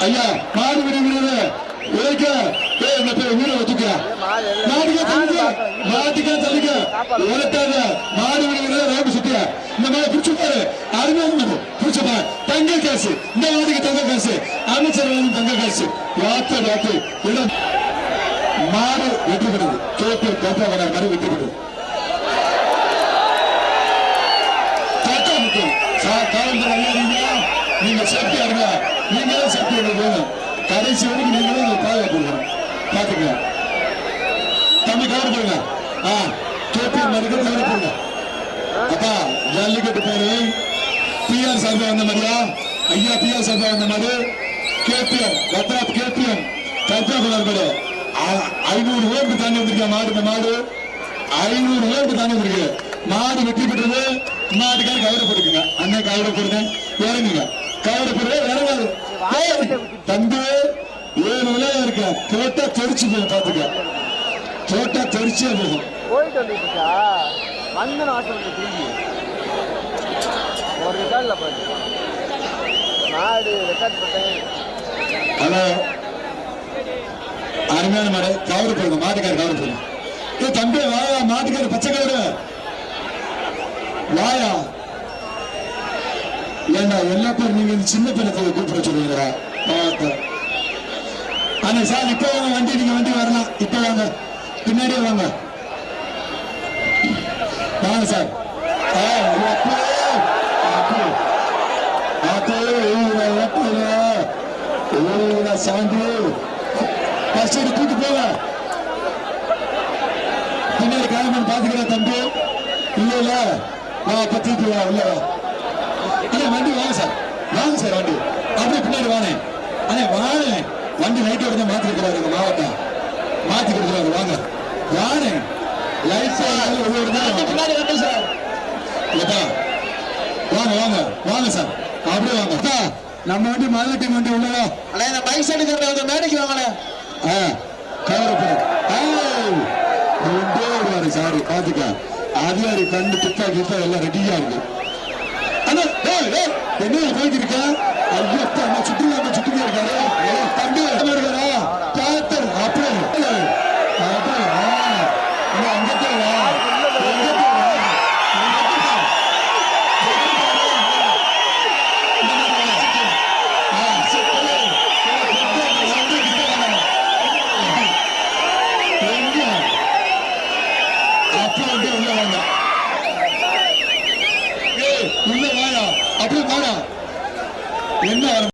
ஐயா மாடு விடுகிறது உழைக்க வீர தூக்கியா மாட்டுக்கா தள்ளிக்க உழைக்காத மாடு விடுகிறது ரோடு சுத்தியா இந்த மாதிரி பிடிச்சுப்பாரு அருமையான பிடிச்சப்பா தங்க காசு இந்த மாட்டுக்கு தங்க காசு அமைச்சர் தங்க காசு வார்த்தை இடம் மாடு வெற்றி பெறுது கேட்டு கம்பா மாதிரி வெற்றி பெறுது நீங்க சேஃப்டியா இருங்க நீங்களும் சேஃப்டியா போகணும் கடைசி வரைக்கும் நீங்களும் பாதுகாப்பு பாத்துக்க தம்பி கவர் பண்ணுங்க கேபி மாதிரி கவர் பண்ணுங்க அப்பா ஜல்லிக்கட்டு பேரு பிஆர் சார்பா வந்த மாதிரியா ஐயா பிஆர் சார்பா வந்த மாதிரி கேபிஎம் பத்ராப் கேபிஎம் கல்பாக்குளர் 500 ஓட்டு தாண்டி வந்திருக்கா மாடு இந்த மாடு 500 ஓட்டு தாண்டி வந்திருக்கு மாடு வெற்றி பெற்றது மாட்டுக்கார கவரை போட்டுக்குங்க அண்ணன் கவரை போடுங்க இறங்குங்க கவரை போடுறது இறங்காது தம்பி 7 விளையா இருக்க தோட்டா தெரிச்சு போகும் பாத்துக்க தோட்டா தெரிச்சே போகும் போயிட்டு வந்துட்டா வந்து நாசம் திரும்பி ஒரு ரெக்கார்ட்ல பாத்து மாடு ரெக்கார்ட் பண்ணேன் ஹலோ அருமையான மாடு கவரை போடுங்க மாட்டுக்கார கவரை போடுங்க ஏ தம்பி வாயா மாட்டுக்கார பச்சை கவரு வாயா ஏண்டா எல்லா பேரும் நீங்க சின்ன பிள்ளை கூப்பிட சொல்லுவீங்களா ஆனா சார் இப்ப வாங்க வண்டி நீங்க வண்டி வரலாம் இப்ப வாங்க பின்னாடியே வாங்க வாங்க சார் சாந்தி கூட்டு போங்க பின்னாடி காயமன் பாத்துக்கிற தம்பி இல்ல பத்தி உள்ள வண்டி வாங்க சார் வண்டி அப்படியே பின்னாடி வானே வானே வண்டி லைட் எடுத்து மாத்தி கொடுக்குறாரு எங்க மாவட்டம் மாத்தி கொடுக்குறாரு வாங்க வானே லைட் பின்னாடி வந்து சார் வாங்க சார் அப்படியே வாங்க நம்ம வண்டி மதுரை வண்டி உள்ளதா இந்த பைக் சைடு மேடைக்கு வாங்கல சாரி பாத்துக்க அதிகாரி கண்டு துப்பாக்கி எல்லாம் ரெடியா இருக்கு என்ன போயிட்டு இருக்க ஐயோ சுற்றுலா இருக்காரு தம்பி இருக்காரா பார்த்து அப்படியே உள்ள வாயா அப்படியே வாடா என்ன